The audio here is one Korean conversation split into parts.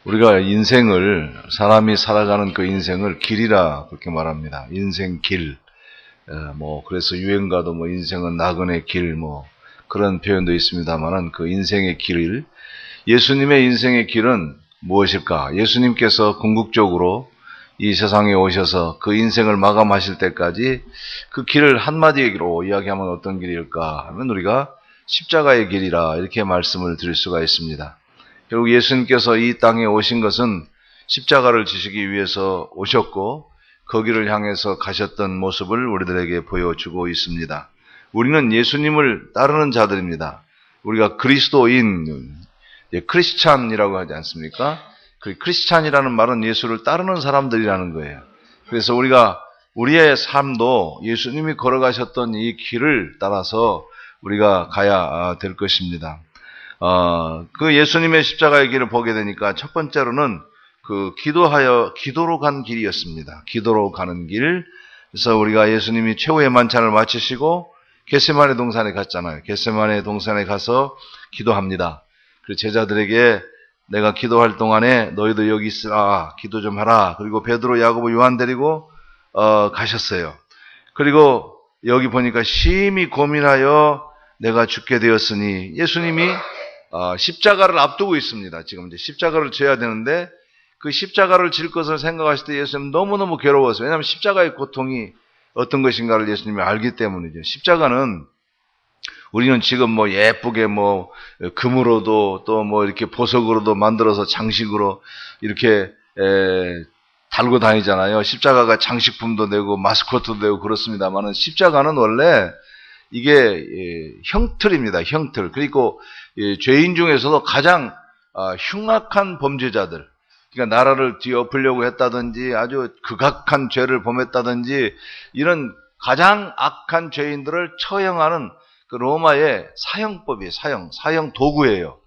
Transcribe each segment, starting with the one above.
우리가 사람이 살아가는 그 인생을 길이라 그렇게 말합니다. 인생 길. 그래서 유행가도 인생은 나그네 길, 그런 표현도 있습니다만은 그 인생의 길, 예수님의 인생의 길은 무엇일까? 예수님께서 궁극적으로 이 세상에 오셔서 그 인생을 마감하실 때까지 그 길을 한마디로 이야기하면 어떤 길일까 하면 우리가 십자가의 길이라 이렇게 말씀을 드릴 수가 있습니다. 결국 예수님께서 이 땅에 오신 것은 십자가를 지시기 위해서 오셨고 거기를 향해서 가셨던 모습을 우리들에게 보여주고 있습니다. 우리는 예수님을 따르는 자들입니다. 우리가 그리스도인, 크리스찬이라고 하지 않습니까? 그 크리스찬이라는 말은 예수를 따르는 사람들이라는 거예요. 그래서 우리가 우리의 삶도 예수님이 걸어가셨던 이 길을 따라서 우리가 가야 될 것입니다. 그 예수님의 십자가의 길을 보게 되니까 첫 번째로는 기도로 간 길이었습니다. 기도로 가는 길. 그래서 우리가 예수님이 최후의 만찬을 마치시고 겟세마네 동산에 갔잖아요. 겟세마네 동산에 가서 기도합니다. 그리고 제자들에게 내가 기도할 동안에 너희도 여기 있으라, 기도 좀 하라. 그리고 베드로, 야고보, 요한 데리고 가셨어요. 그리고 여기 보니까 심히 고민하여 내가 죽게 되었으니, 예수님이 십자가를 앞두고 있습니다. 지금 이제 십자가를 져야 되는데 그 십자가를 질 것을 생각하실 때 예수님 너무너무 괴로웠어요. 왜냐하면 십자가의 고통이 어떤 것인가를 예수님이 알기 때문이죠. 십자가는 우리는 지금 예쁘게 금으로도 또 이렇게 보석으로도 만들어서 장식으로 이렇게 달고 다니잖아요. 십자가가 장식품도 되고 마스코트도 되고 그렇습니다만은 십자가는 원래 이게 형틀입니다. 형틀. 그리고 죄인 중에서도 가장 흉악한 범죄자들, 그러니까 나라를 뒤엎으려고 했다든지 아주 극악한 죄를 범했다든지 이런 가장 악한 죄인들을 처형하는 그 로마의 사형법이에요. 사형 도구예요.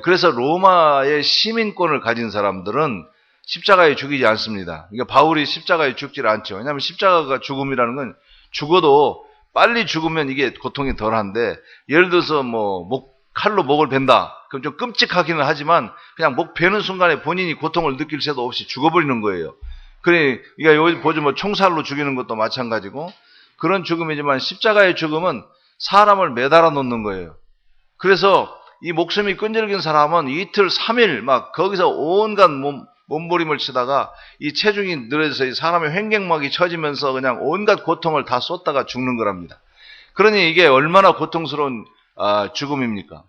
그래서 로마의 시민권을 가진 사람들은 십자가에 죽이지 않습니다. 그러니까 바울이 십자가에 죽질 않죠. 왜냐하면 십자가가 죽음이라는 건 죽어도 빨리 죽으면 이게 고통이 덜한데, 예를 들어서 칼로 목을 벤다. 그럼 좀 끔찍하기는 하지만 그냥 목 베는 순간에 본인이 고통을 느낄 새도 없이 죽어버리는 거예요. 그러니까 여기 보죠, 총살로 죽이는 것도 마찬가지고 그런 죽음이지만 십자가의 죽음은 사람을 매달아 놓는 거예요. 그래서 이 목숨이 끈질긴 사람은 이틀, 3일 거기서 온갖 몸부림을 치다가 이 체중이 늘어져서 이 사람의 횡격막이 처지면서 그냥 온갖 고통을 다 쏟다가 죽는 거랍니다. 그러니 이게 얼마나 고통스러운 죽음입니까?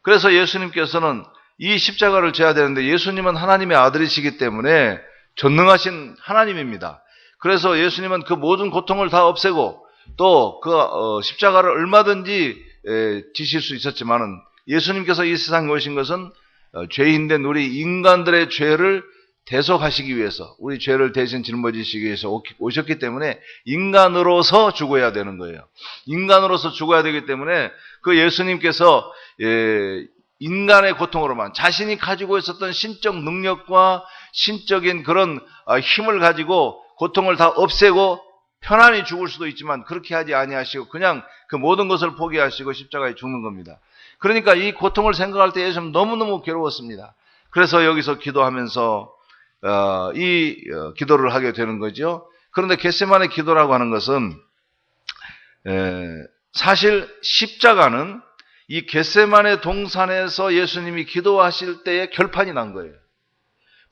그래서 예수님께서는 이 십자가를 져야 되는데, 예수님은 하나님의 아들이시기 때문에 전능하신 하나님입니다. 그래서 예수님은 그 모든 고통을 다 없애고 또 십자가를 얼마든지 지실 수 있었지만은, 예수님께서 이 세상에 오신 것은 죄인된 우리 인간들의 죄를 대속하시기 위해서, 우리 죄를 대신 짊어지시기 위해서 오셨기 때문에 인간으로서 죽어야 되는 거예요. 인간으로서 죽어야 되기 때문에 그 예수님께서 인간의 고통으로만, 자신이 가지고 있었던 신적 능력과 신적인 그런 힘을 가지고 고통을 다 없애고 편안히 죽을 수도 있지만 그렇게 하지 아니하시고 그냥 그 모든 것을 포기하시고 십자가에 죽는 겁니다. 그러니까 이 고통을 생각할 때 예수님 너무너무 괴로웠습니다. 그래서 여기서 기도하면서 기도를 하게 되는 거죠. 그런데 겟세마네 기도라고 하는 것은 사실 십자가는 이 겟세마네 동산에서 예수님이 기도하실 때의 결판이 난 거예요.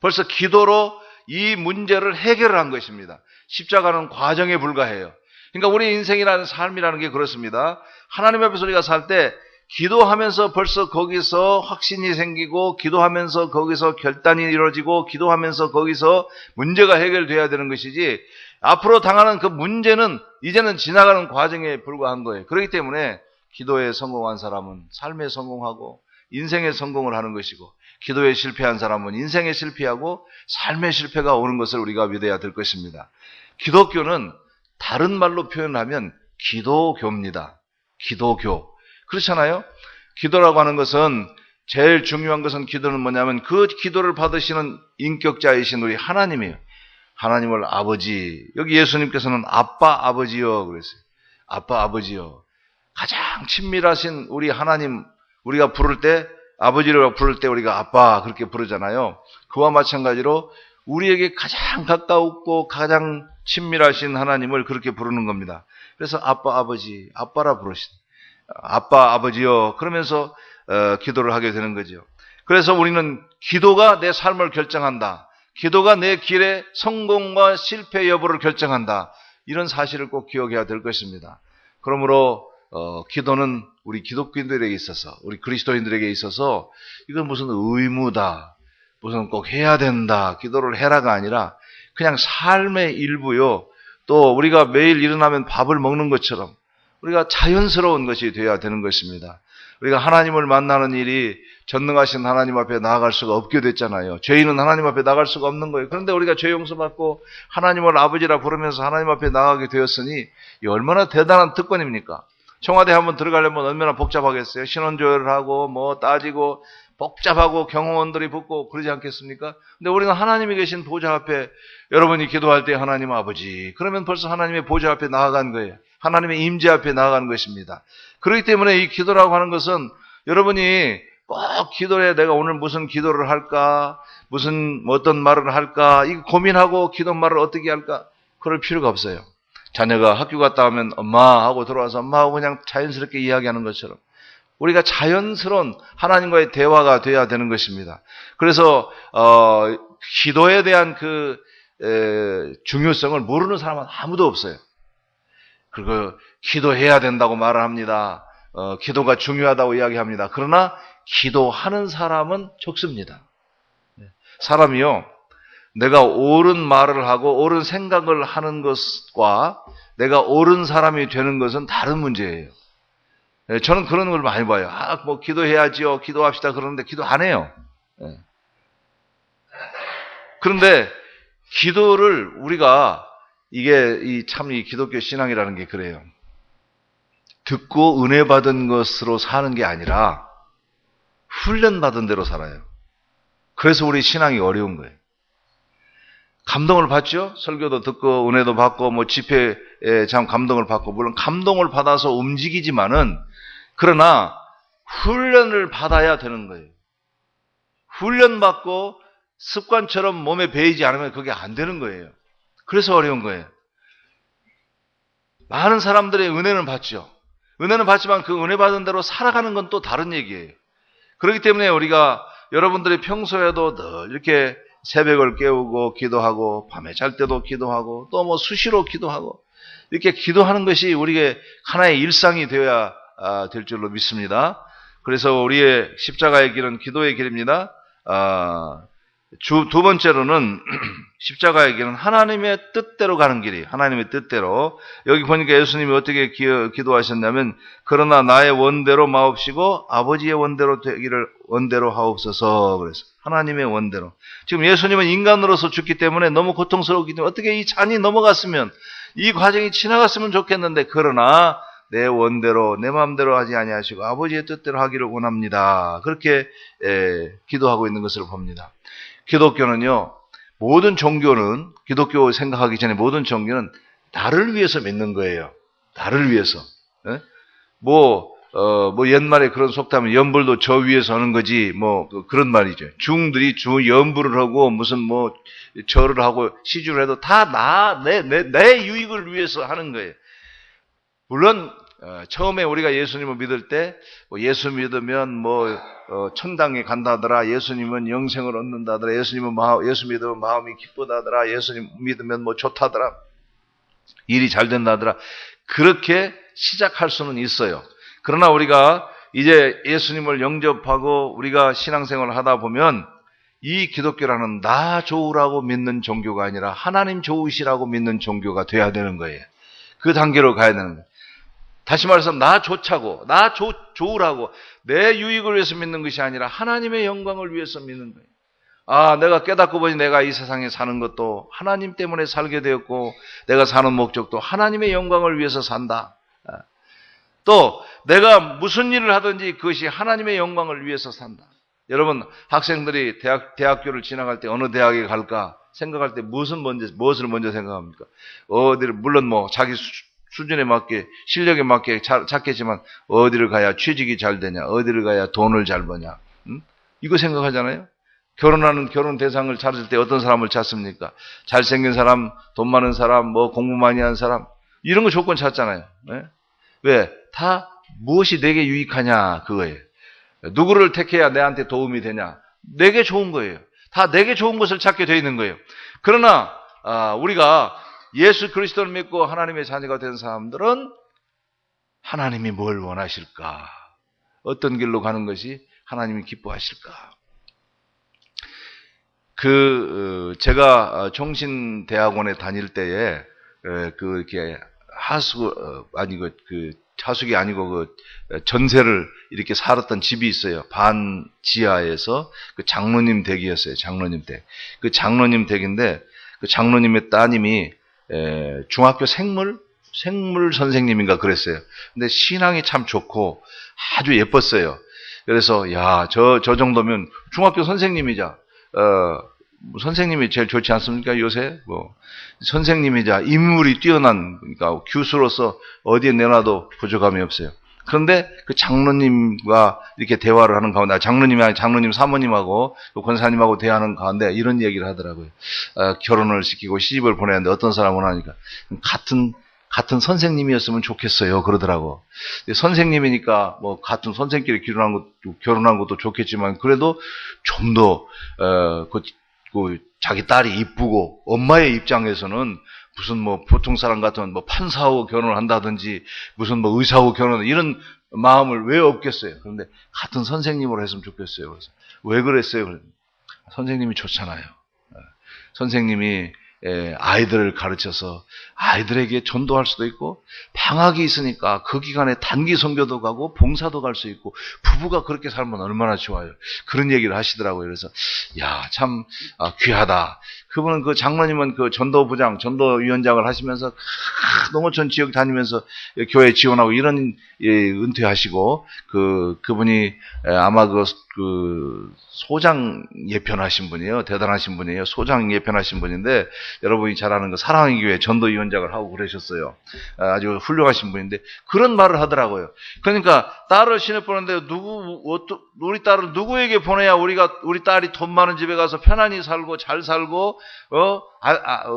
벌써 기도로 이 문제를 해결을 한 것입니다. 십자가는 과정에 불과해요. 그러니까 우리 인생이라는 삶이라는 게 그렇습니다. 하나님 앞에서 우리가 살 때 기도하면서 벌써 거기서 확신이 생기고, 기도하면서 거기서 결단이 이루어지고, 기도하면서 거기서 문제가 해결돼야 되는 것이지, 앞으로 당하는 그 문제는 이제는 지나가는 과정에 불과한 거예요. 그렇기 때문에 기도에 성공한 사람은 삶에 성공하고 인생에 성공을 하는 것이고, 기도에 실패한 사람은 인생에 실패하고 삶의 실패가 오는 것을 우리가 믿어야 될 것입니다. 기독교는 다른 말로 표현하면 기도교입니다. 기도교. 그렇잖아요? 기도라고 하는 것은, 제일 중요한 것은, 기도는 뭐냐면 그 기도를 받으시는 인격자이신 우리 하나님이에요. 하나님을 아버지, 여기 예수님께서는 아빠 아버지요 그랬어요. 아빠 아버지요. 가장 친밀하신 우리 하나님, 우리가 부를 때 아버지를 부를 때 우리가 아빠 그렇게 부르잖아요. 그와 마찬가지로 우리에게 가장 가까웠고 가장 친밀하신 하나님을 그렇게 부르는 겁니다. 그래서 아빠, 아버지, 아빠라 부르신 아빠, 아버지요 그러면서 기도를 하게 되는 거죠. 그래서 우리는 기도가 내 삶을 결정한다. 기도가 내 길의 성공과 실패 여부를 결정한다. 이런 사실을 꼭 기억해야 될 것입니다. 그러므로 기도는 우리 기독교인들에게 있어서, 우리 그리스도인들에게 있어서 이건 무슨 의무다, 무슨 꼭 해야 된다, 기도를 해라가 아니라 그냥 삶의 일부요. 또 우리가 매일 일어나면 밥을 먹는 것처럼 우리가 자연스러운 것이 되어야 되는 것입니다. 우리가 하나님을 만나는 일이 전능하신 하나님 앞에 나아갈 수가 없게 됐잖아요. 죄인은 하나님 앞에 나갈 수가 없는 거예요. 그런데 우리가 죄 용서받고 하나님을 아버지라 부르면서 하나님 앞에 나가게 되었으니 이 얼마나 대단한 특권입니까? 청와대 한번 들어가려면 얼마나 복잡하겠어요. 신원조회를 하고 뭐 따지고 복잡하고 경호원들이 붙고 그러지 않겠습니까? 근데 우리는 하나님이 계신 보좌 앞에 여러분이 기도할 때 하나님 아버지 그러면 벌써 하나님의 보좌 앞에 나아간 거예요. 하나님의 임재 앞에 나아가는 것입니다. 그렇기 때문에 이 기도라고 하는 것은 여러분이 꼭 기도에 내가 오늘 무슨 기도를 할까, 무슨 어떤 말을 할까, 이거 고민하고 기도 말을 어떻게 할까, 그럴 필요가 없어요. 자녀가 학교 갔다 오면 엄마 하고 들어와서 엄마하고 그냥 자연스럽게 이야기하는 것처럼 우리가 자연스러운 하나님과의 대화가 돼야 되는 것입니다. 그래서 기도에 대한 그 중요성을 모르는 사람은 아무도 없어요. 그리고 기도해야 된다고 말을 합니다. 기도가 중요하다고 이야기합니다. 그러나 기도하는 사람은 적습니다. 사람이요, 내가 옳은 말을 하고 옳은 생각을 하는 것과 내가 옳은 사람이 되는 것은 다른 문제예요. 저는 그런 걸 많이 봐요. 뭐 기도해야지요, 기도합시다 그러는데 기도 안 해요. 그런데 기도를 우리가 이게 참 이 기독교 신앙이라는 게 그래요. 듣고 은혜 받은 것으로 사는 게 아니라 훈련받은 대로 살아요. 그래서 우리 신앙이 어려운 거예요. 감동을 받죠? 설교도 듣고 은혜도 받고 뭐 집회에 참 감동을 받고 물론 감동을 받아서 움직이지만은 그러나 훈련을 받아야 되는 거예요. 훈련받고 습관처럼 몸에 배이지 않으면 그게 안 되는 거예요. 그래서 어려운 거예요. 많은 사람들의 은혜는 받죠. 은혜는 받지만 그 은혜 받은 대로 살아가는 건 또 다른 얘기예요. 그렇기 때문에 우리가 여러분들이 평소에도 늘 이렇게 새벽을 깨우고 기도하고 밤에 잘 때도 기도하고 또 뭐 수시로 기도하고 이렇게 기도하는 것이 우리의 하나의 일상이 되어야 될 줄로 믿습니다. 그래서 우리의 십자가의 길은 기도의 길입니다. 두 번째로는 십자가의 길은 하나님의 뜻대로 가는 길이 하나님의 뜻대로. 여기 보니까 예수님이 어떻게 기도하셨냐면 그러나 나의 원대로 마옵시고 아버지의 원대로 되기를 원대로 하옵소서. 그래서 하나님의 원대로. 지금 예수님은 인간으로서 죽기 때문에 너무 고통스럽기 때문에 어떻게 이 잔이 넘어갔으면 이 과정이 지나갔으면 좋겠는데 그러나 내 원대로 내 마음대로 하지 아니하시고 아버지의 뜻대로 하기를 원합니다. 그렇게 기도하고 있는 것을 봅니다. 기독교는요, 모든 종교는 기독교 생각하기 전에 모든 종교는 나를 위해서 믿는 거예요. 나를 위해서. 뭐 옛말에 그런 속담이 연불도 저 위에서 하는 거지 뭐 그런 말이죠. 중들이 연불을 하고 무슨 뭐 절을 하고 시주를 해도 다 내 유익을 위해서 하는 거예요. 물론 처음에 우리가 예수님을 믿을 때 예수 믿으면 천당에 간다더라, 예수님은 영생을 얻는다더라, 예수 믿으면 마음이 기쁘다더라, 예수님 믿으면 좋다더라, 일이 잘 된다더라. 그렇게 시작할 수는 있어요. 그러나 우리가 이제 예수님을 영접하고 우리가 신앙생활을 하다 보면 이 기독교라는 나 좋으라고 믿는 종교가 아니라 하나님 좋으시라고 믿는 종교가 돼야 되는 거예요. 그 단계로 가야 되는 거예요. 다시 말해서 나 좋자고, 나 좋으라고 내 유익을 위해서 믿는 것이 아니라 하나님의 영광을 위해서 믿는 거예요. 내가 깨닫고 보니 내가 이 세상에 사는 것도 하나님 때문에 살게 되었고 내가 사는 목적도 하나님의 영광을 위해서 산다. 또 내가 무슨 일을 하든지 그것이 하나님의 영광을 위해서 산다. 여러분 학생들이 대학교를 지나갈 때 어느 대학에 갈까 생각할 때 무엇을 먼저 생각합니까? 어디를 물론 자기 수준에 맞게 실력에 맞게 찾겠지만 어디를 가야 취직이 잘 되냐, 어디를 가야 돈을 잘 버냐, 이거 생각하잖아요. 결혼 대상을 찾을 때 어떤 사람을 찾습니까? 잘생긴 사람, 돈 많은 사람, 뭐 공부 많이 한 사람, 이런 거 조건 찾잖아요. 네? 왜? 다 무엇이 내게 유익하냐, 그거예요. 누구를 택해야 내한테 도움이 되냐? 내게 좋은 거예요. 다 내게 좋은 것을 찾게 되어 있는 거예요. 그러나 우리가 예수 그리스도를 믿고 하나님의 자녀가 된 사람들은 하나님이 뭘 원하실까? 어떤 길로 가는 것이 하나님이 기뻐하실까? 제가 종신대학원에 다닐 때에 이렇게 하숙이 아니고 전세를 이렇게 살았던 집이 있어요. 반 지하에서 그 장로님 댁이었어요. 장로님 댁. 그 장로님 댁인데 그 장로님의 따님이 중학교 생물 선생님인가 그랬어요. 근데 신앙이 참 좋고 아주 예뻤어요. 그래서 저 정도면 중학교 선생님이자 선생님이 제일 좋지 않습니까? 요새 선생님이자 인물이 뛰어난, 그러니까 교수로서 어디에 내놔도 부족함이 없어요. 그런데 그 장로님과 이렇게 대화를 하는 가운데, 장로님 사모님하고 권사님하고 대화하는 가운데 이런 얘기를 하더라고요. 결혼을 시키고 시집을 보내야 하는데 어떤 사람을 하니까 같은 선생님이었으면 좋겠어요. 그러더라고. 선생님이니까 같은 선생끼리 결혼한 것도 좋겠지만 그래도 좀 더 자기 딸이 이쁘고 엄마의 입장에서는 무슨 보통 사람 같은 판사하고 결혼을 한다든지 무슨 의사하고 이런 마음을 왜 없겠어요. 그런데 같은 선생님으로 했으면 좋겠어요. 그래서 왜 그랬어요? 선생님이 좋잖아요. 선생님이 아이들을 가르쳐서 아이들에게 전도할 수도 있고 방학이 있으니까 그 기간에 단기 선교도 가고 봉사도 갈 수 있고 부부가 그렇게 살면 얼마나 좋아요. 그런 얘기를 하시더라고요. 그래서 참 귀하다. 그분은 그 장로님은 그 전도부장, 전도위원장을 하시면서 농어촌 지역 다니면서 교회 지원하고 이런 은퇴하시고 그분이 아마 그 소장 예편하신 분이에요. 대단하신 분이에요. 소장 예편하신 분인데 여러분이 잘 아는 그 사랑의 교회 전도위원장을 하고 그러셨어요. 아주 훌륭하신 분인데 그런 말을 하더라고요. 그러니까 딸을 시집 보는데 우리 딸을 누구에게 보내야 우리 딸이 돈 많은 집에 가서 편안히 살고 잘 살고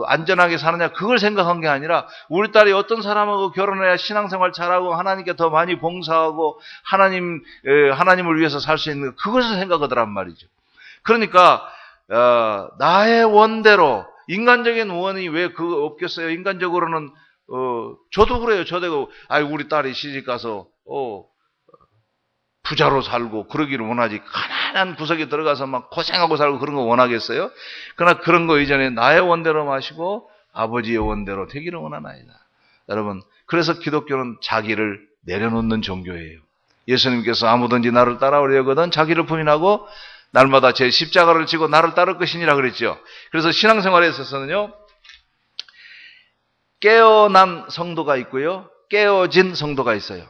안전하게 사느냐 그걸 생각한 게 아니라 우리 딸이 어떤 사람하고 결혼해야 신앙생활 잘하고 하나님께 더 많이 봉사하고 하나님을 위해서 살 수 있는 그것을 생각하더란 말이죠. 그러니까 나의 원대로 인간적인 원이 왜 그거 없겠어요? 인간적으로는 저도 그래요. 저도 우리 딸이 시집 가서 부자로 살고 그러기를 원하지 가난한 구석에 들어가서 막 고생하고 살고 그런 거 원하겠어요? 그러나 그런 거 이전에 나의 원대로 마시고 아버지의 원대로 되기를 원하나이다. 여러분, 그래서 기독교는 자기를 내려놓는 종교예요. 예수님께서 아무든지 나를 따라오려거든 자기를 부인하고 날마다 제 십자가를 지고 나를 따를 것이니라 그랬죠. 그래서 신앙생활에 있어서는요, 깨어난 성도가 있고요, 깨어진 성도가 있어요.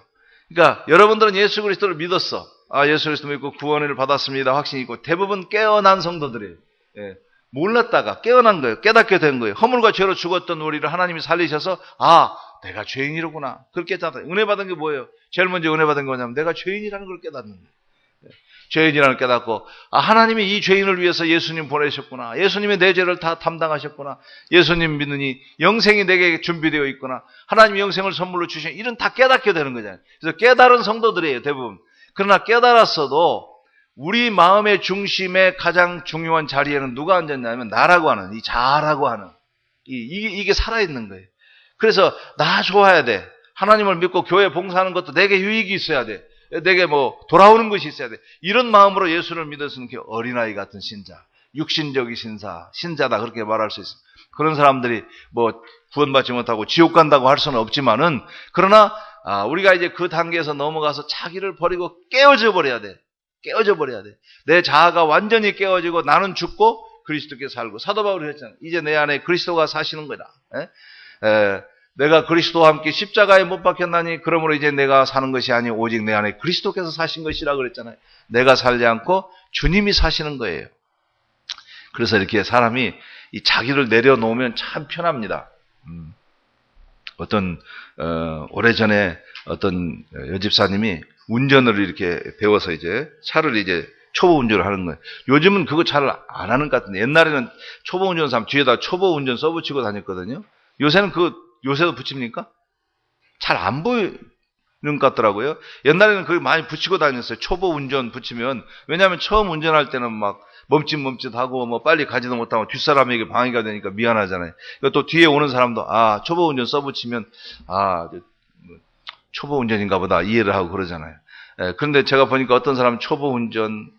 그러니까 여러분들은 예수 그리스도를 믿었어. 예수 그리스도 믿고 구원을 받았습니다. 확신이 있고 대부분 깨어난 성도들이에요. 몰랐다가 깨어난 거예요. 깨닫게 된 거예요. 허물과 죄로 죽었던 우리를 하나님이 살리셔서 내가 죄인이로구나. 그걸 깨닫다. 은혜 받은 게 뭐예요? 제일 먼저 은혜 받은 게 뭐냐면 내가 죄인이라는 걸 깨닫는 거예요. 죄인이라는 걸 깨닫고 하나님이 이 죄인을 위해서 예수님 보내셨구나. 예수님이 내 죄를 다 담당하셨구나. 예수님 믿으니 영생이 내게 준비되어 있구나. 하나님이 영생을 선물로 주신 이런 다 깨닫게 되는 거잖아요. 그래서 깨달은 성도들이에요. 대부분. 그러나 깨달았어도 우리 마음의 중심에 가장 중요한 자리에는 누가 앉았냐면 나라고 하는 이 자라고 하는 이게 살아있는 거예요. 그래서 나 좋아야 돼. 하나님을 믿고 교회 봉사하는 것도 내게 유익이 있어야 돼. 내게 돌아오는 것이 있어야 돼. 이런 마음으로 예수를 믿었으면 어린아이 같은 신자, 육신적인 신자다 그렇게 말할 수 있습니다. 그런 사람들이 구원받지 못하고 지옥 간다고 할 수는 없지만은 그러나 우리가 이제 그 단계에서 넘어가서 자기를 버리고 깨어져 버려야 돼. 깨어져 버려야 돼. 내 자아가 완전히 깨어지고 나는 죽고 그리스도께 살고 사도 바울이 했잖아요. 이제 내 안에 그리스도가 사시는 거다. 내가 그리스도와 함께 십자가에 못 박혔나니 그러므로 이제 내가 사는 것이 아니 오직 내 안에 그리스도께서 사신 것이라 그랬잖아요. 내가 살지 않고 주님이 사시는 거예요. 그래서 이렇게 사람이 이 자기를 내려놓으면 참 편합니다. 오래전에 어떤 여집사님이 운전을 이렇게 배워서 이제 차를 이제 초보 운전을 하는 거예요. 요즘은 그거 잘 안 하는 것 같은데 옛날에는 초보 운전하는 사람 뒤에다 초보 운전 써붙이고 다녔거든요. 요새는 요새도 붙입니까? 잘 안 보이는 것 같더라고요. 옛날에는 그걸 많이 붙이고 다녔어요. 초보 운전 붙이면. 왜냐하면 처음 운전할 때는 막 멈칫멈칫하고 뭐 빨리 가지도 못하고 뒷사람에게 방해가 되니까 미안하잖아요. 또 뒤에 오는 사람도 초보 운전 써붙이면 초보 운전인가 보다 이해를 하고 그러잖아요. 그런데 제가 보니까 어떤 사람은 초보 운전,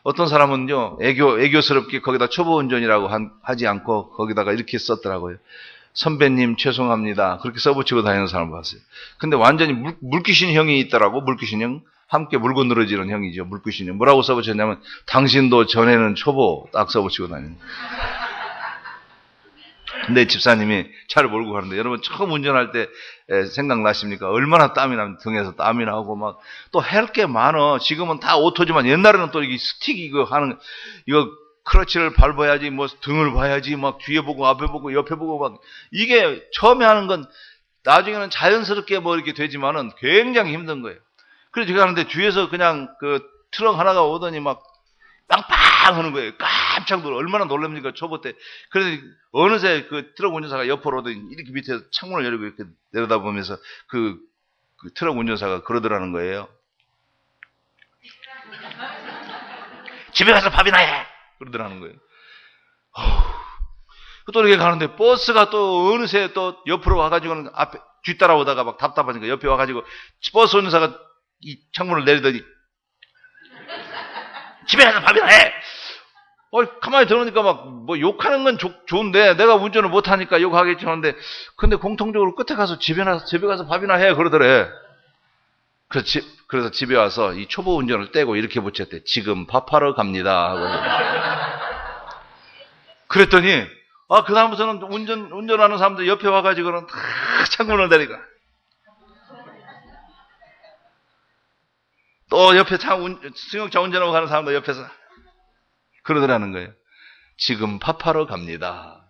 어떤 사람은요 애교스럽게 거기다 초보 운전이라고 하지 않고 거기다가 이렇게 썼더라고요. 선배님 죄송합니다. 그렇게 써붙이고 다니는 사람 봤어요. 근데 완전히 물귀신 형이 있더라고. 물귀신 형. 함께 물고 늘어지는 형이죠. 물귀신 형. 뭐라고 써붙였냐면 당신도 전에는 초보 딱 써붙이고 다니는. 근데 집사님이 차를 몰고 가는데 여러분 처음 운전할 때 생각나십니까? 얼마나 땀이 나면 등에서 땀이 나고 막 또 할 게 많어. 지금은 다 오토지만 옛날에는 또 이게 스틱 이거 크러치를 밟아야지, 뭐 등을 봐야지, 막 뒤에 보고 앞에 보고 옆에 보고 막 이게 처음에 하는 건 나중에는 자연스럽게 뭐 이렇게 되지만은 굉장히 힘든 거예요. 그래서 제가 하는데 뒤에서 그냥 그 트럭 하나가 오더니 막 빵빵 하는 거예요. 깜짝 놀라. 얼마나 놀랍니까 초보 때. 그래서 어느새 그 트럭 운전사가 옆으로 오더니 이렇게 밑에 창문을 열고 이렇게 내려다보면서 그 트럭 운전사가 그러더라는 거예요. 집에 가서 밥이나 해. 그러더라는 거예요. 또 이렇게 가는데 버스가 또 어느새 또 옆으로 와가지고는 앞에 뒤따라오다가 막 답답하니까 옆에 와가지고 버스 운전사가 이 창문을 내리더니 집에 가서 밥이나 해. 가만히 들으니까 막 뭐 욕하는 건 좋은데 내가 운전을 못하니까 욕하겠지 하는데 근데 공통적으로 끝에 가서 집에 가서 밥이나 해 그러더래. 그래서 집에 와서 이 초보 운전을 떼고 이렇게 붙였대. 지금 밥하러 갑니다 하고. 그랬더니 그 다음부터는 운전하는 사람들 옆에 와가지고는 다 창문을 내리고 또 옆에 승용차 운전하고 가는 사람도 옆에서 그러더라는 거예요. 지금 밥하러 갑니다.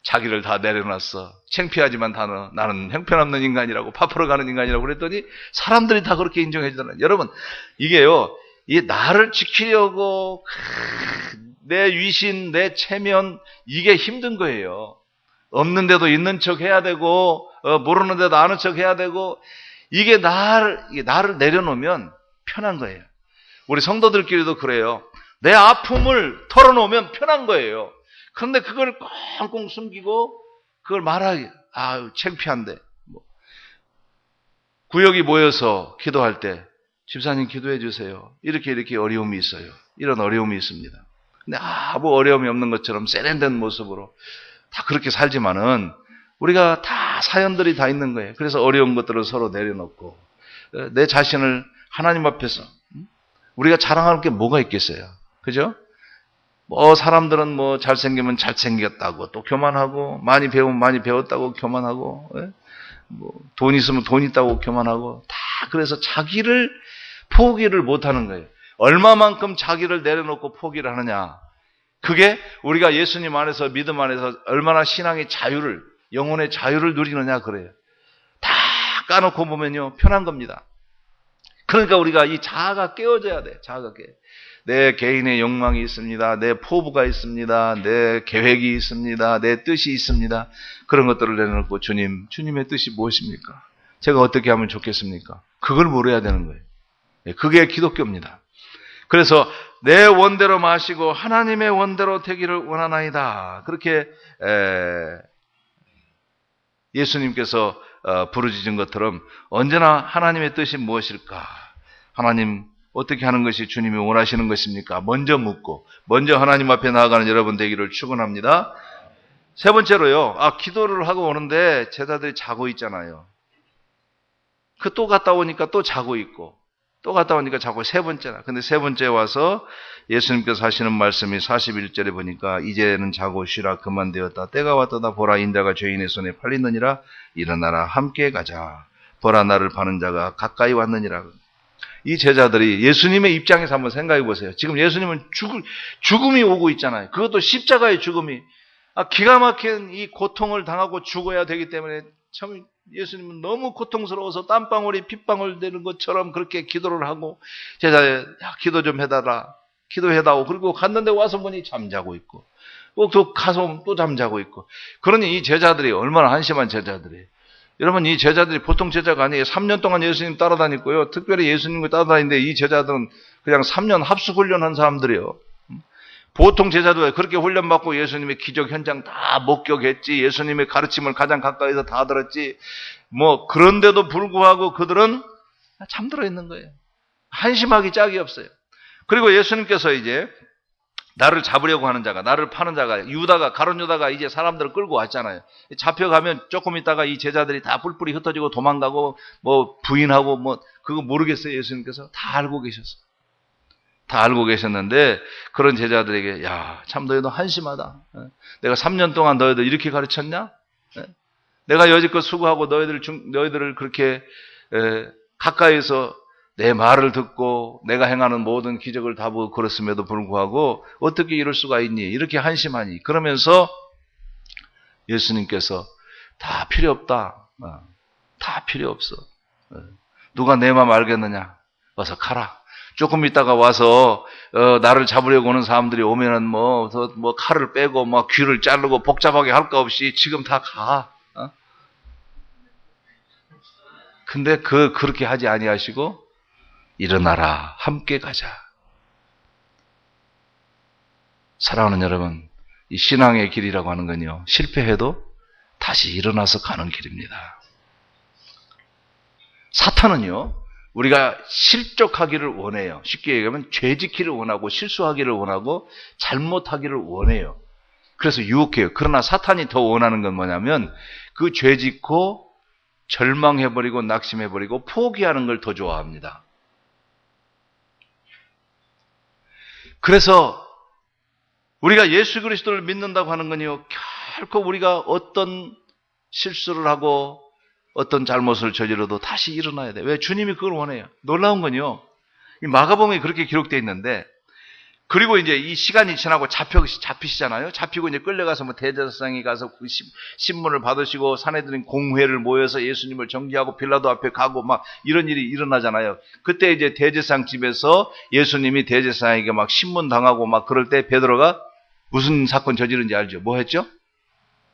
자기를 다 내려놨어. 창피하지만 나는 형편없는 인간이라고 밥하러 가는 인간이라고 그랬더니 사람들이 다 그렇게 인정해 주잖아요. 여러분 이게요. 이 나를 지키려고 내 위신, 내 체면 이게 힘든 거예요. 없는데도 있는 척 해야 되고 모르는데도 아는 척 해야 되고 이게 나를 내려놓으면 편한 거예요. 우리 성도들끼리도 그래요. 내 아픔을 털어놓으면 편한 거예요. 그런데 그걸 꽁꽁 숨기고 그걸 말하기 창피한데 구역이 모여서 기도할 때 집사님 기도해 주세요. 이렇게 어려움이 있어요. 이런 어려움이 있습니다. 근데 아무 어려움이 없는 것처럼 세련된 모습으로 다 그렇게 살지만은 우리가 다 사연들이 다 있는 거예요. 그래서 어려운 것들을 서로 내려놓고 내 자신을 하나님 앞에서 우리가 자랑할 게 뭐가 있겠어요. 그죠? 사람들은 잘생기면 잘생겼다고 또 교만하고 많이 배우면 많이 배웠다고 교만하고 돈 있으면 돈 있다고 교만하고 다 그래서 자기를 포기를 못하는 거예요. 얼마만큼 자기를 내려놓고 포기를 하느냐. 그게 우리가 예수님 안에서 믿음 안에서 얼마나 신앙의 자유를 영혼의 자유를 누리느냐 그래요. 다 까놓고 보면요 편한 겁니다. 그러니까 우리가 이 자아가 깨어져야 돼. 자아가 깨. 내 개인의 욕망이 있습니다. 내 포부가 있습니다. 내 계획이 있습니다. 내 뜻이 있습니다. 그런 것들을 내려놓고 주님의 뜻이 무엇입니까? 제가 어떻게 하면 좋겠습니까? 그걸 물어야 되는 거예요. 그게 기독교입니다. 그래서 내 원대로 마시고 하나님의 원대로 되기를 원하나이다. 그렇게 예수님께서 부르짖은 것처럼 언제나 하나님의 뜻이 무엇일까? 하나님 어떻게 하는 것이 주님이 원하시는 것입니까? 먼저 묻고 먼저 하나님 앞에 나아가는 여러분 되기를 축원합니다. 세 번째로요. 기도를 하고 오는데 제자들이 자고 있잖아요. 또 갔다 오니까 또 자고 있고 또 갔다 오니까 자고 세 번째나. 근데 세 번째 와서 예수님께서 하시는 말씀이 41절에 보니까 이제는 자고 쉬라 그만되었다. 때가 왔도다 보라 인자가 죄인의 손에 팔리느니라. 일어나라 함께 가자. 보라 나를 파는 자가 가까이 왔느니라. 이 제자들이 예수님의 입장에서 한번 생각해 보세요. 지금 예수님은 죽음이 오고 있잖아요. 그것도 십자가의 죽음이 기가 막힌 이 고통을 당하고 죽어야 되기 때문에 참 예수님은 너무 고통스러워서 땀방울이 핏방울 되는 것처럼 그렇게 기도를 하고 제자에 기도 좀 해달라. 기도해다오. 그리고 갔는데 와서 보니 잠자고 있고 또 가서 또 잠자고 있고. 그러니 이 제자들이 얼마나 한심한 제자들이. 여러분 이 제자들이 보통 제자가 아니에요. 3년 동안 예수님 따라다녔고요. 특별히 예수님을 따라다니는데 이 제자들은 그냥 3년 합숙훈련한 사람들이에요. 보통 제자도 그렇게 훈련받고 예수님의 기적 현장 다 목격했지. 예수님의 가르침을 가장 가까이서 다 들었지. 뭐 그런데도 불구하고 그들은 잠들어 있는 거예요. 한심하기 짝이 없어요. 그리고 예수님께서 이제 나를 잡으려고 하는 자가, 나를 파는 자가, 유다가, 가룟 유다가 이제 사람들을 끌고 왔잖아요. 잡혀가면 조금 있다가 이 제자들이 다 뿔뿔이 흩어지고 도망가고 뭐 부인하고 뭐 그거 모르겠어요. 예수님께서 다 알고 계셨어요. 다 알고 계셨는데 그런 제자들에게 야, 참 너희도 한심하다. 내가 3년 동안 너희들 이렇게 가르쳤냐? 내가 여지껏 수고하고 너희들을 그렇게 가까이서 내 말을 듣고 내가 행하는 모든 기적을 다 보고 그랬음에도 불구하고 어떻게 이럴 수가 있니? 이렇게 한심하니? 그러면서 예수님께서 다 필요 없다. 다 필요 없어. 누가 내 마음 알겠느냐? 와서 가라. 조금 있다가 와서 나를 잡으려고 오는 사람들이 오면은 뭐 칼을 빼고 뭐 귀를 자르고 복잡하게 할 거 없이 지금 다 가. 근데 그렇게 하지 아니하시고 일어나라, 함께 가자. 사랑하는 여러분, 이 신앙의 길이라고 하는 건요, 실패해도 다시 일어나서 가는 길입니다. 사탄은요, 우리가 실족하기를 원해요. 쉽게 얘기하면 죄짓기를 원하고 실수하기를 원하고 잘못하기를 원해요. 그래서 유혹해요. 그러나 사탄이 더 원하는 건 뭐냐면 그 죄짓고 절망해버리고 낙심해버리고 포기하는 걸 더 좋아합니다. 그래서 우리가 예수 그리스도를 믿는다고 하는 건요, 결코 우리가 어떤 실수를 하고 어떤 잘못을 저질러도 다시 일어나야 돼. 왜? 주님이 그걸 원해요. 놀라운 건요, 이 마가복음에 그렇게 기록되어 있는데, 그리고 이제 이 시간이 지나고 잡히시잖아요. 잡히고 이제 끌려가서 뭐 대제사장이 가서 그 신문을 받으시고 사내들은 공회를 모여서 예수님을 정죄하고 빌라도 앞에 가고 막 이런 일이 일어나잖아요. 그때 이제 대제사장 집에서 예수님이 대제사장에게 막 신문 당하고 막 그럴 때 베드로가 무슨 사건 저지른지 알죠? 뭐 했죠?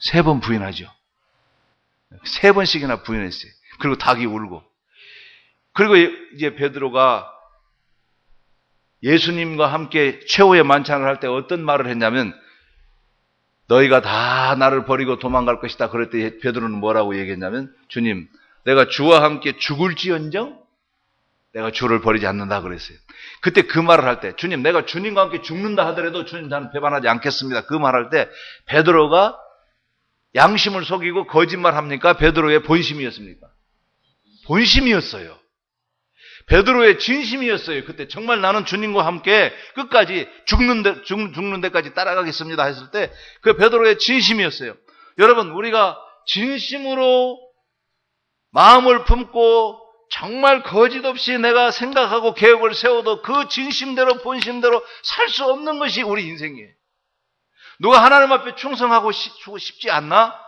3번 부인하죠. 3번씩이나 부인했어요. 그리고 닭이 울고. 그리고 이제 베드로가 예수님과 함께 최후의 만찬을 할 때 어떤 말을 했냐면 너희가 다 나를 버리고 도망갈 것이다. 그럴 때 베드로는 뭐라고 얘기했냐면 주님, 내가 주와 함께 죽을지언정 내가 주를 버리지 않는다 그랬어요. 그때 그 말을 할 때 주님, 내가 주님과 함께 죽는다 하더라도 주님 나는 배반하지 않겠습니다. 그 말할 때 베드로가 양심을 속이고 거짓말합니까? 베드로의 본심이었습니까? 본심이었어요. 베드로의 진심이었어요. 그때 정말 나는 주님과 함께 끝까지 죽는 데까지 따라가겠습니다 했을 때 그 베드로의 진심이었어요. 여러분, 우리가 진심으로 마음을 품고 정말 거짓 없이 내가 생각하고 계획을 세워도 그 진심대로 본심대로 살 수 없는 것이 우리 인생이에요. 누가 하나님 앞에 충성하고 싶지 않나?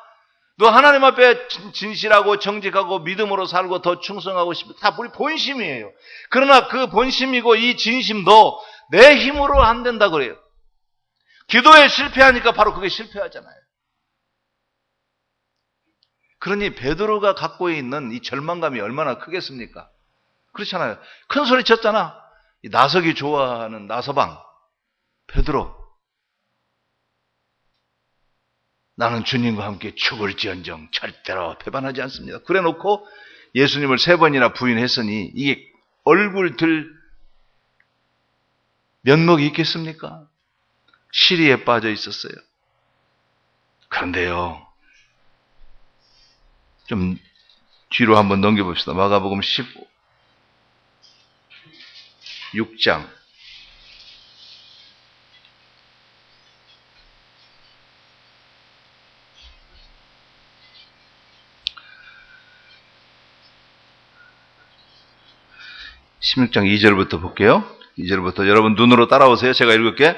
너 하나님 앞에 진실하고 정직하고 믿음으로 살고 더 충성하고 싶다. 다 우리 본심이에요. 그러나 그 본심이고 이 진심도 내 힘으로 안 된다 그래요. 기도에 실패하니까 바로 그게 실패하잖아요. 그러니 베드로가 갖고 있는 이 절망감이 얼마나 크겠습니까? 그렇잖아요. 큰 소리 쳤잖아. 이 나서기 좋아하는 나서방 베드로. 나는 주님과 함께 죽을지언정 절대로 배반하지 않습니다. 그래 놓고 예수님을 3번이나 부인했으니 이게 얼굴 들 면목이 있겠습니까? 시리에 빠져 있었어요. 그런데요, 좀 뒤로 한번 넘겨봅시다. 마가복음 16장 2절부터 볼게요. 2절부터 여러분 눈으로 따라오세요. 제가 읽을게.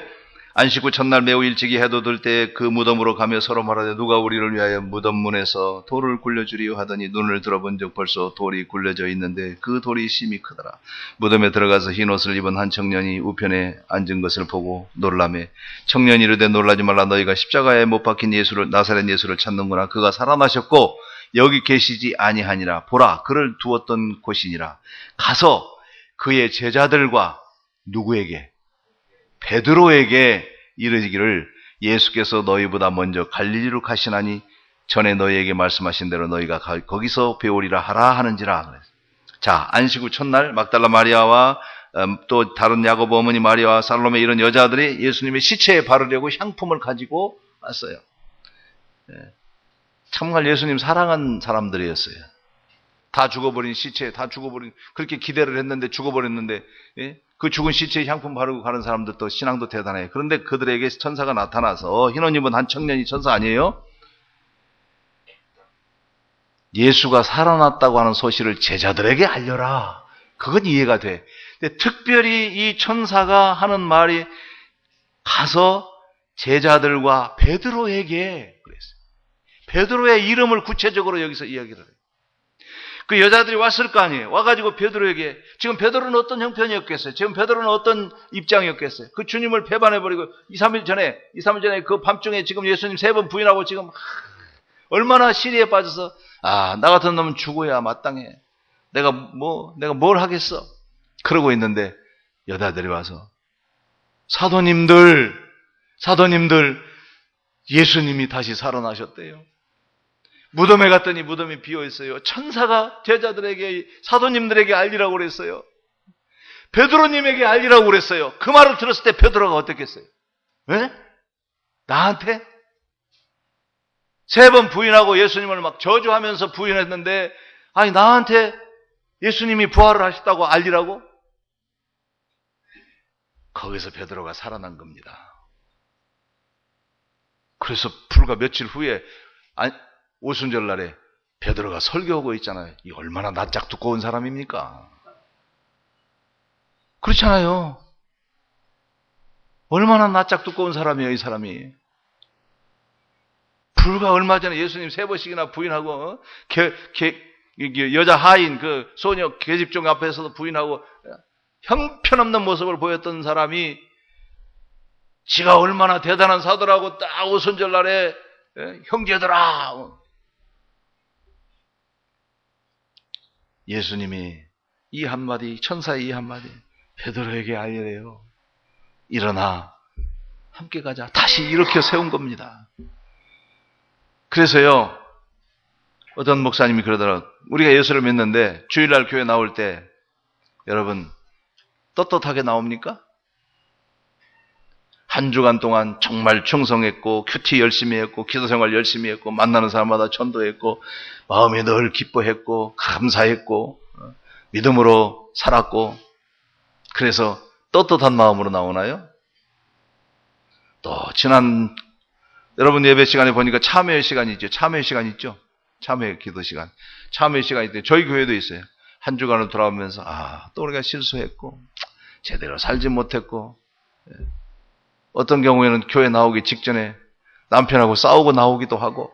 안식 후 첫날 매우 일찍이 해도 들 때 그 무덤으로 가며 서로 말하되 누가 우리를 위하여 무덤 문에서 돌을 굴려주리요 하더니 눈을 들어본 적 벌써 돌이 굴려져 있는데 그 돌이 심히 크더라. 무덤에 들어가서 흰 옷을 입은 한 청년이 우편에 앉은 것을 보고 놀라매 청년이 이르되 놀라지 말라. 너희가 십자가에 못 박힌 예수를, 나사렛 예수를 찾는구나. 그가 살아나셨고 여기 계시지 아니하니라. 보라, 그를 두었던 곳이니라. 가서 그의 제자들과 누구에게? 베드로에게 이르기를 예수께서 너희보다 먼저 갈릴리로 가시나니 전에 너희에게 말씀하신 대로 너희가 거기서 배우리라 하라 하는지라. 자, 안식 후 첫날 막달라 마리아와 또 다른 야고보 어머니 마리아와 살로메 이런 여자들이 예수님의 시체에 바르려고 향품을 가지고 왔어요. 정말 예수님 사랑한 사람들이었어요. 다 죽어버린 시체, 다 죽어버린, 그렇게 기대를 했는데 죽어버렸는데, 그 죽은 시체에 향품 바르고 가는 사람들도 신앙도 대단해요. 그런데 그들에게 천사가 나타나서, 흰 옷 입은 한 청년이 천사 아니에요? 예수가 살아났다고 하는 소식을 제자들에게 알려라. 그건 이해가 돼. 근데 특별히 이 천사가 하는 말이 가서 제자들과 베드로에게 그랬어요. 베드로의 이름을 구체적으로 여기서 이야기를 해요. 그 여자들이 왔을 거 아니에요. 와가지고 베드로에게, 지금 베드로는 어떤 형편이었겠어요? 지금 베드로는 어떤 입장이었겠어요? 그 주님을 배반해버리고 2, 3일 전에 그 밤중에 지금 예수님 3번 부인하고 지금 얼마나 시리에 빠져서 나 같은 놈은 죽어야 마땅해. 내가 뭘 하겠어? 그러고 있는데 여자들이 와서 사도님들 예수님이 다시 살아나셨대요. 무덤에 갔더니 무덤이 비어있어요. 천사가 제자들에게, 사도님들에게 알리라고 그랬어요. 베드로님에게 알리라고 그랬어요. 그 말을 들었을 때 베드로가 어떻겠어요? 왜? 나한테? 3번 부인하고 예수님을 막 저주하면서 부인했는데, 아니 나한테 예수님이 부활을 하셨다고 알리라고? 거기서 베드로가 살아난 겁니다. 그래서 불과 며칠 후에 오순절 날에 베드로가 설교하고 있잖아요. 이 얼마나 낯짝 두꺼운 사람입니까? 그렇잖아요. 얼마나 낯짝 두꺼운 사람이에요, 이 사람이. 불과 얼마 전에 예수님 3번씩이나 부인하고, 여자 하인, 그 소녀 계집종 앞에서도 부인하고, 형편없는 모습을 보였던 사람이 지가 얼마나 대단한 사도라고 딱 오순절 날에 형제들아, 예수님이 이 한마디, 천사의 이 한마디 베드로에게 알리래요. 일어나 함께 가자. 다시 일으켜 세운 겁니다. 그래서요, 어떤 목사님이 그러더라고요. 우리가 예수를 믿는데 주일날 교회 나올 때 여러분 떳떳하게 나옵니까? 한 주간 동안 정말 충성했고 큐티 열심히 했고 기도생활 열심히 했고 만나는 사람마다 전도했고 마음이 늘 기뻐했고 감사했고 믿음으로 살았고, 그래서 떳떳한 마음으로 나오나요? 또 지난 여러분 예배 시간에 보니까 참회 시간이 있죠. 참회 시간 있죠. 참회 기도 시간. 참회 시간이 있대요. 저희 교회도 있어요. 한 주간을 돌아오면서 또 우리가 실수했고 제대로 살지 못했고, 어떤 경우에는 교회 나오기 직전에 남편하고 싸우고 나오기도 하고.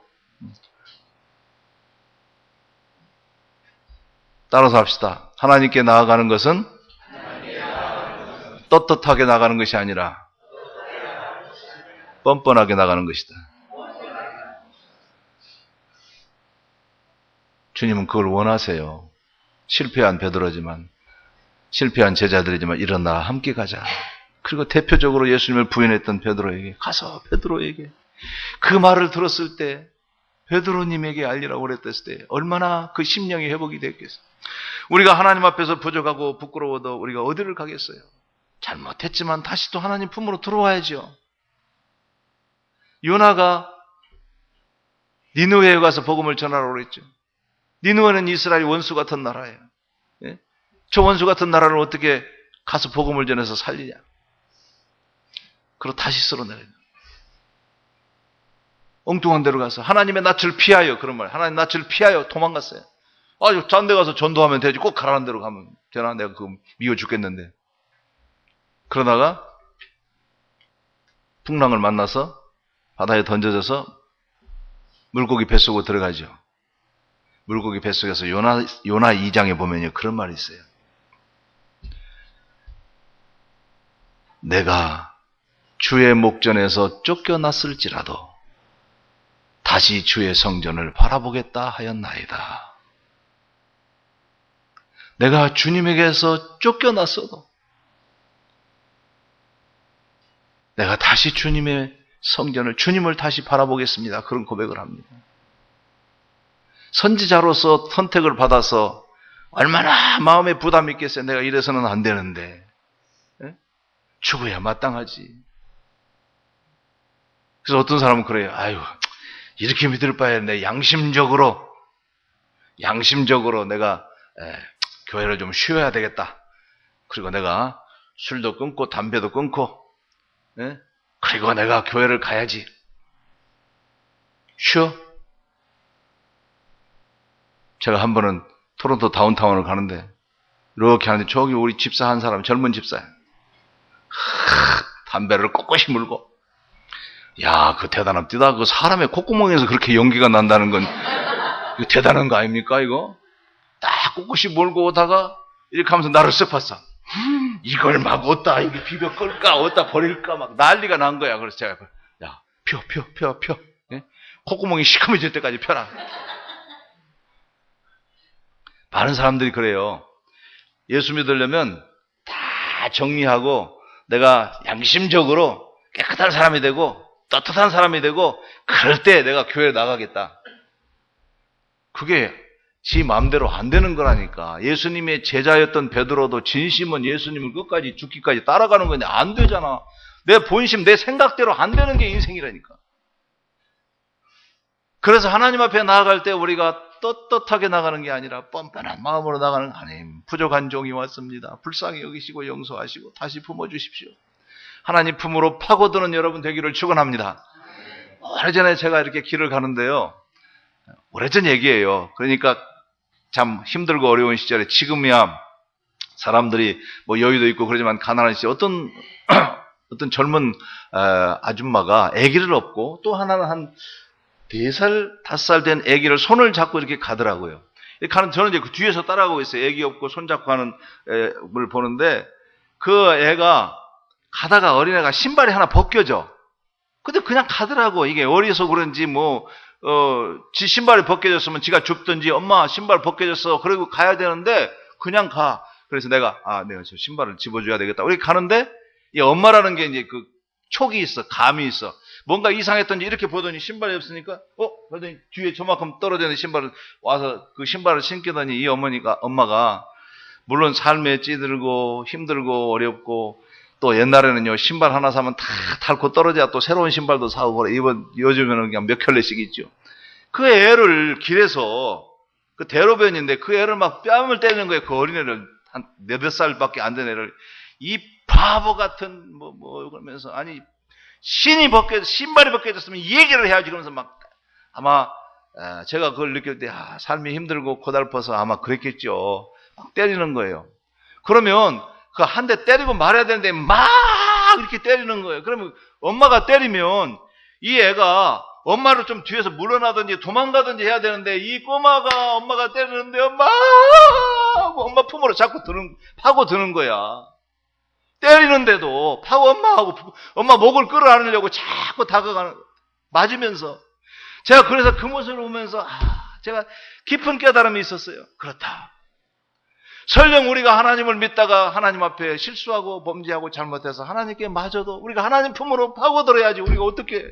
따라서 합시다. 하나님께 나아가는 것은 떳떳하게 나가는 것이 아니라 뻔뻔하게 나가는 것이다. 주님은 그걸 원하세요. 실패한 베드로지만, 실패한 제자들이지만 일어나 함께 가자. 그리고 대표적으로 예수님을 부인했던 베드로에게 가서 베드로에게 그 말을 들었을 때, 베드로님에게 알리라고 그랬을 때 얼마나 그 심령이 회복이 됐겠어요. 우리가 하나님 앞에서 부족하고 부끄러워도 우리가 어디를 가겠어요? 잘못했지만 다시 또 하나님 품으로 들어와야죠. 요나가 니느웨에 가서 복음을 전하라고 그랬죠. 니느웨는 이스라엘 원수 같은 나라예요. 저 원수 같은 나라를 어떻게 가서 복음을 전해서 살리냐. 그리고 다시 쓸어내려요. 엉뚱한 데로 가서 하나님의 낯을 피하여, 그런 말, 하나님 낯을 피하여 도망갔어요. 딴 데 가서 전도하면 되지, 꼭 가라는 데로 가면 되나? 내가 그거 미워 죽겠는데. 그러다가 풍랑을 만나서 바다에 던져져서 물고기 뱃속으로 들어가죠. 물고기 뱃속에서 요나 2장에 보면요, 그런 말이 있어요. 내가 주의 목전에서 쫓겨났을지라도 다시 주의 성전을 바라보겠다 하였나이다. 내가 주님에게서 쫓겨났어도 내가 다시 주님의 성전을, 주님을 다시 바라보겠습니다. 그런 고백을 합니다. 선지자로서 선택을 받아서 얼마나 마음에 부담이 있겠어요. 내가 이래서는 안 되는데. 죽어야 마땅하지. 그래서 어떤 사람은 그래요. 아유, 이렇게 믿을 바에 내 양심적으로 내가 교회를 좀 쉬어야 되겠다. 그리고 내가 술도 끊고 담배도 끊고 그리고 내가 교회를 가야지. 쉬어? 제가 한 번은 토론토 다운타운을 가는데 이렇게 하는데 저기 우리 집사 한 사람, 젊은 집사야. 담배를 꼿꼿이 물고, 야, 그 대단합니다. 그 사람의 콧구멍에서 그렇게 연기가 난다는 건 이거 대단한 거 아닙니까, 이거? 딱 꼿꼿이 물고 오다가 이렇게 하면서 나를 쓱 봤어. 이걸 막 어디다 이게 비벼 끌까, 어디다 버릴까 막 난리가 난 거야. 그래서 제가, 야, 펴. 예? 콧구멍이 시커매질 때까지 펴라. 많은 사람들이 그래요. 예수 믿으려면 다 정리하고 내가 양심적으로 깨끗한 사람이 되고 떳떳한 사람이 되고 그럴 때 내가 교회에 나가겠다. 그게 지 마음대로 안 되는 거라니까. 예수님의 제자였던 베드로도 진심은 예수님을 끝까지 죽기까지 따라가는 건데 안 되잖아. 내 본심, 내 생각대로 안 되는 게 인생이라니까. 그래서 하나님 앞에 나아갈 때 우리가 떳떳하게 나가는 게 아니라 뻔뻔한 마음으로 나가는, 하나님, 부족한 종이 왔습니다. 불쌍히 여기시고 용서하시고 다시 품어주십시오. 하나님 품으로 파고드는 여러분 되기를 축원합니다. 오래전에 제가 이렇게 길을 가는데요. 오래전 얘기예요. 그러니까 참 힘들고 어려운 시절에, 지금이야 사람들이 뭐 여유도 있고 그러지만 가난한 시절, 어떤 젊은 아줌마가 아기를 업고 또 하나는 한 4살, 5살 된 아기를 손을 잡고 이렇게 가더라고요. 저는 이제 그 뒤에서 따라가고 있어요. 아기 업고 손잡고 하는 걸 보는데 그 애가 가다가 어린애가 신발이 하나 벗겨져. 근데 그냥 가더라고. 이게 어려서 그런지 지 신발이 벗겨졌으면 지가 줍든지, 엄마 신발 벗겨졌어. 그리고 가야 되는데 그냥 가. 그래서 내가 저 신발을 집어줘야 되겠다. 우리 가는데 이 엄마라는 게 이제 그 촉이 있어, 감이 있어. 뭔가 이상했던지 이렇게 보더니 신발이 없으니까 그러더니 뒤에 저만큼 떨어져 있는 신발을 와서 그 신발을 신기더니 이 엄마가 물론 삶에 찌들고 힘들고 어렵고 또 옛날에는요 신발 하나 사면 다 닳고 떨어져야 또 새로운 신발도 사고 그래. 요즘에는 그냥 몇 켤레씩 있죠. 그 애를 길에서 그 대로변인데 그 애를 막 뺨을 때리는 거예요. 그 어린애를 한 4살밖에 안 된 애를. 이 바보 같은 그러면서, 아니 신발이 벗겨졌으면 이 얘기를 해야지. 그러면서 막 아마 제가 그걸 느낄 때 삶이 힘들고 고달퍼서 아마 그랬겠죠. 막 때리는 거예요. 그러면 그 한 대 때리고 말아야 되는데 막 이렇게 때리는 거예요. 그러면 엄마가 때리면 이 애가 엄마를 좀 뒤에서 물러나든지 도망가든지 해야 되는데 이 꼬마가 엄마가 때리는데 엄마 품으로 자꾸 파고드는 거야. 때리는데도 엄마 목을 끌어안으려고 자꾸 다가가는, 맞으면서. 제가 그래서 그 모습을 보면서 제가 깊은 깨달음이 있었어요. 그렇다. 설령 우리가 하나님을 믿다가 하나님 앞에 실수하고 범죄하고 잘못해서 하나님께 맞아도 우리가 하나님 품으로 파고들어야지. 우리가 어떻게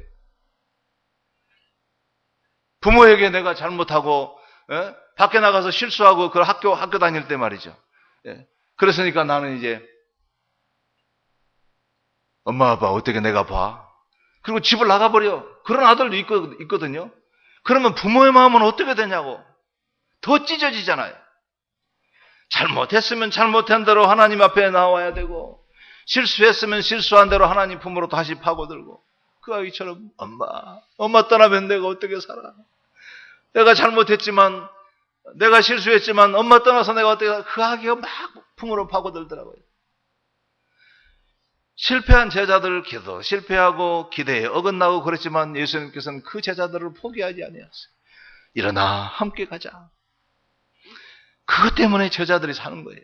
부모에게 내가 잘못하고 밖에 나가서 실수하고 그 학교 다닐 때 말이죠. 그랬으니까 나는 이제 엄마 아빠 어떻게 내가 봐? 그리고 집을 나가버려. 그런 아들도 있거든요. 그러면 부모의 마음은 어떻게 되냐고. 더 찢어지잖아요. 잘못했으면 잘못한 대로 하나님 앞에 나와야 되고, 실수했으면 실수한 대로 하나님 품으로 다시 파고들고. 그 아이처럼 엄마 떠나면 내가 어떻게 살아? 내가 잘못했지만, 내가 실수했지만 엄마 떠나서 내가 어떻게 살아? 그 아기가 막 품으로 파고들더라고요. 실패한 제자들 기도, 실패하고 기대에 어긋나고 그랬지만 예수님께서는 그 제자들을 포기하지 아니하셨어요. 일어나 함께 가자. 그것 때문에 제자들이 사는 거예요.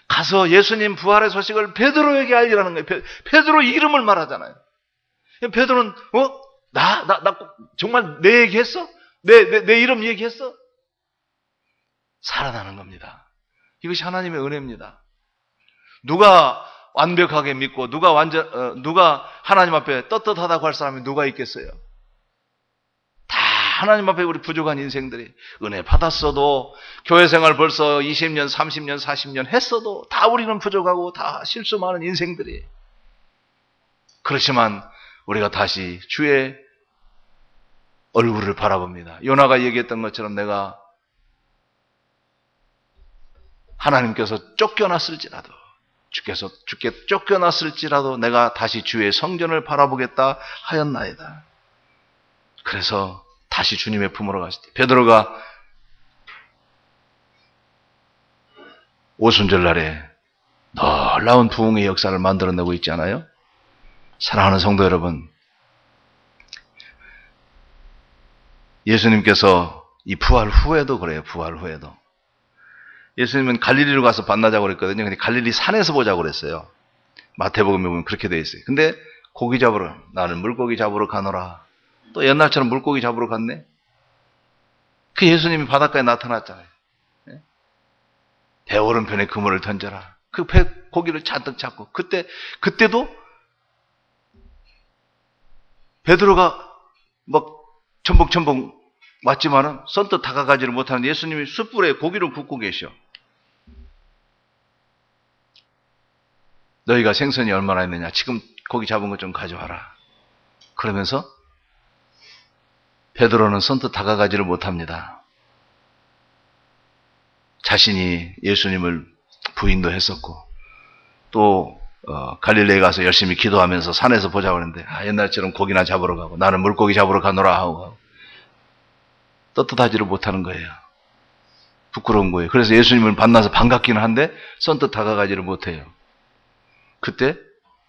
가서 예수님 부활의 소식을 베드로에게 알리라는 거예요. 베드로 이름을 말하잖아요. 베드로는 나 정말 내 얘기했어? 내 이름 얘기했어? 살아나는 겁니다. 이것이 하나님의 은혜입니다. 누가 완벽하게 믿고 누가 하나님 앞에 떳떳하다고 할 사람이 누가 있겠어요? 다 하나님 앞에 우리 부족한 인생들이 은혜 받았어도 교회 생활 벌써 20년, 30년, 40년 했어도 다 우리는 부족하고 다 실수 많은 인생들이. 그렇지만 우리가 다시 주의 얼굴을 바라봅니다. 요나가 얘기했던 것처럼 내가 하나님께서 쫓겨났을지라도 주께 쫓겨났을지라도 내가 다시 주의 성전을 바라보겠다 하였나이다. 그래서 다시 주님의 품으로 갔을 때 베드로가 오순절날에 놀라운 부흥의 역사를 만들어내고 있지 않아요? 사랑하는 성도 여러분, 예수님께서 이 부활 후에도 그래요. 부활 후에도 예수님은 갈릴리로 가서 만나자고 그랬거든요. 근데 갈릴리 산에서 보자고 그랬어요. 마태복음에 보면 그렇게 되어 있어요. 근데 고기 잡으러, 나는 물고기 잡으러 가노라. 또 옛날처럼 물고기 잡으러 갔네. 그 예수님이 바닷가에 나타났잖아요. 배 오른편에 그물을 던져라. 그 배 고기를 잔뜩 잡고 그때도 베드로가 막 첨벙첨벙 왔지만은 선뜻 다가가지를 못하는 예수님이 숯불에 고기를 굽고 계셔. 너희가 생선이 얼마나 있느냐? 지금 고기 잡은 것 좀 가져와라. 그러면서 베드로는 선뜻 다가가지를 못합니다. 자신이 예수님을 부인도 했었고 또 갈릴레에 가서 열심히 기도하면서 산에서 보자고 했는데 옛날처럼 고기나 잡으러 가고 나는 물고기 잡으러 가노라 하고 떳떳하지를 못하는 거예요. 부끄러운 거예요. 그래서 예수님을 만나서 반갑기는 한데 선뜻 다가가지를 못해요. 그때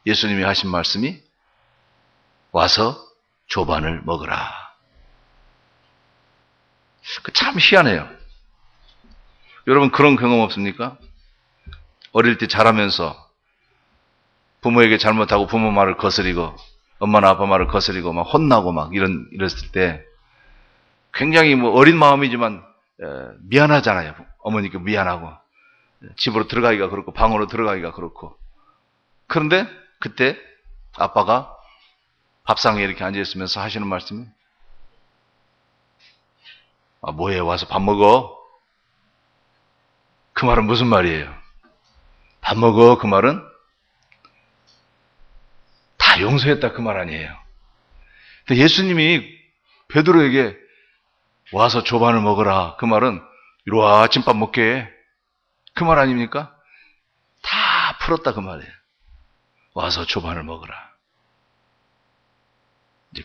예수님이 하신 말씀이 와서 조반을 먹으라. 참 희한해요. 여러분 그런 경험 없습니까? 어릴 때 자라면서 부모에게 잘못하고 부모 말을 거스리고 엄마나 아빠 말을 거스리고 막 혼나고 막 이랬을 때 굉장히 어린 마음이지만 미안하잖아요. 어머니께 미안하고 집으로 들어가기가 그렇고 방으로 들어가기가 그렇고. 그런데 그때 아빠가 밥상에 이렇게 앉아있으면서 하시는 말씀이 뭐해 와서 밥 먹어. 그 말은 무슨 말이에요? 밥 먹어 그 말은 다 용서했다 그 말 아니에요. 근데 예수님이 베드로에게 와서 조반을 먹어라 그 말은 이리와 아침밥 먹게 그 말 아닙니까? 다 풀었다 그 말이에요. 와서 조반을 먹어라. 이제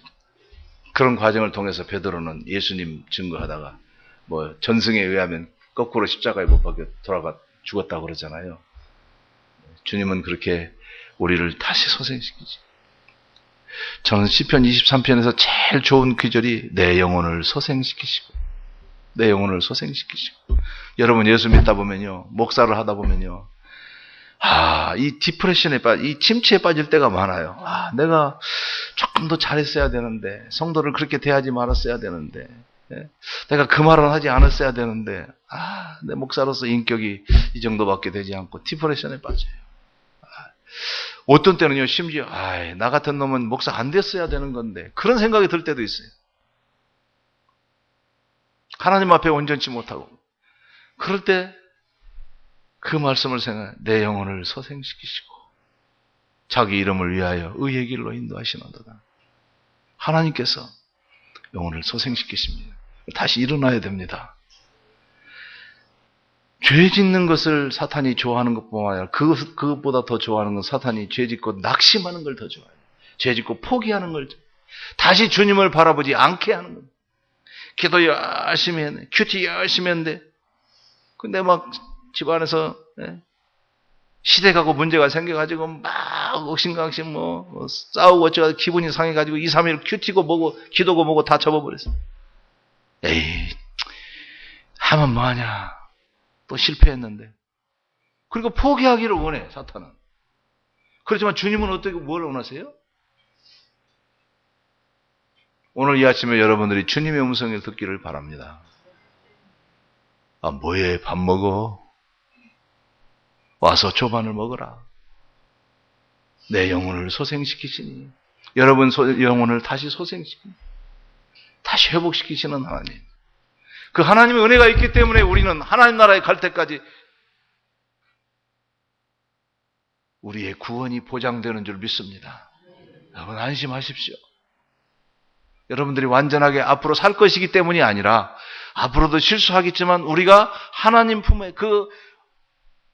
그런 과정을 통해서 베드로는 예수님 증거하다가 전승에 의하면 거꾸로 십자가에 못 박혀 돌아가 죽었다고 그러잖아요. 주님은 그렇게 우리를 다시 소생시키지. 저는 시편 23편에서 제일 좋은 구절이 내 영혼을 소생시키시고 내 영혼을 소생시키시고. 여러분 예수 믿다 보면요, 목사를 하다 보면요, 이 디프레션에 이 침체에 빠질 때가 많아요. 내가 조금 더 잘했어야 되는데, 성도를 그렇게 대하지 말았어야 되는데, 내가 그 말은 하지 않았어야 되는데, 내 목사로서 인격이 이 정도밖에 되지 않고 디프레션에 빠져요. 어떤 때는요, 심지어 나 같은 놈은 목사 안 됐어야 되는 건데 그런 생각이 들 때도 있어요. 하나님 앞에 온전치 못하고. 그럴 때 그 말씀을 생각해 내 영혼을 소생시키시고 자기 이름을 위하여 의의 길로 인도하시는도다. 하나님께서 영혼을 소생시키십니다. 다시 일어나야 됩니다. 죄 짓는 것을 사탄이 좋아하는 것뿐만 아니라 그것보다 더 좋아하는 건 사탄이 죄 짓고 낙심하는 걸 더 좋아해요. 죄 짓고 포기하는 걸 다시 주님을 바라보지 않게 하는 겁니다. 기도 열심히 했네. 큐티 열심히 했는데 근데 막 집안에서 시댁하고 문제가 생겨가지고 막 옥신각신 싸우고 어쩌고 기분이 상해가지고 2, 3일 큐티고 뭐고 기도고 뭐고 다 접어버렸어. 에이, 하면 뭐하냐. 또 실패했는데. 그리고 포기하기를 원해, 사탄은. 그렇지만 주님은 어떻게 뭘 원하세요? 오늘 이 아침에 여러분들이 주님의 음성을 듣기를 바랍니다. 아, 뭐해, 밥 먹어? 와서 조반을 먹어라. 내 영혼을 소생시키시니. 여러분 영혼을 다시 소생시키니. 다시 회복시키시는 하나님. 그 하나님의 은혜가 있기 때문에 우리는 하나님 나라에 갈 때까지 우리의 구원이 보장되는 줄 믿습니다. 여러분 안심하십시오. 여러분들이 완전하게 앞으로 살 것이기 때문이 아니라 앞으로도 실수하겠지만 우리가 하나님 품에 그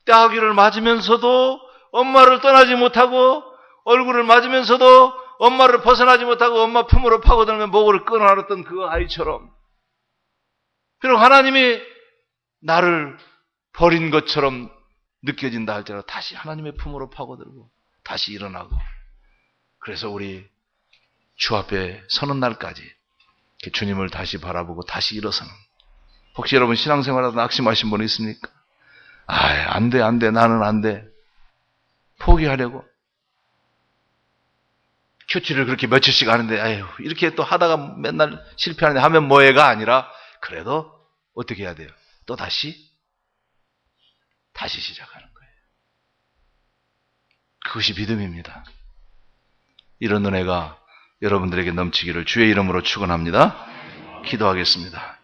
따귀를 맞으면서도 엄마를 떠나지 못하고 얼굴을 맞으면서도 엄마를 벗어나지 못하고 엄마 품으로 파고들며 목을 끊어놨던 그 아이처럼 비록 하나님이 나를 버린 것처럼 느껴진다 할지라도 다시 하나님의 품으로 파고들고 다시 일어나고 그래서 우리 주 앞에 서는 날까지 주님을 다시 바라보고 다시 일어서는 혹시 여러분 신앙생활하다 낙심하신 분 있습니까? 안 돼, 나는 안 돼. 포기하려고. 큐티를 그렇게 며칠씩 하는데, 이렇게 또 하다가 맨날 실패하는데 하면 뭐해가 아니라, 그래도 어떻게 해야 돼요? 또 다시 시작하는 거예요. 그것이 믿음입니다. 이런 은혜가 여러분들에게 넘치기를 주의 이름으로 축원합니다. 기도하겠습니다.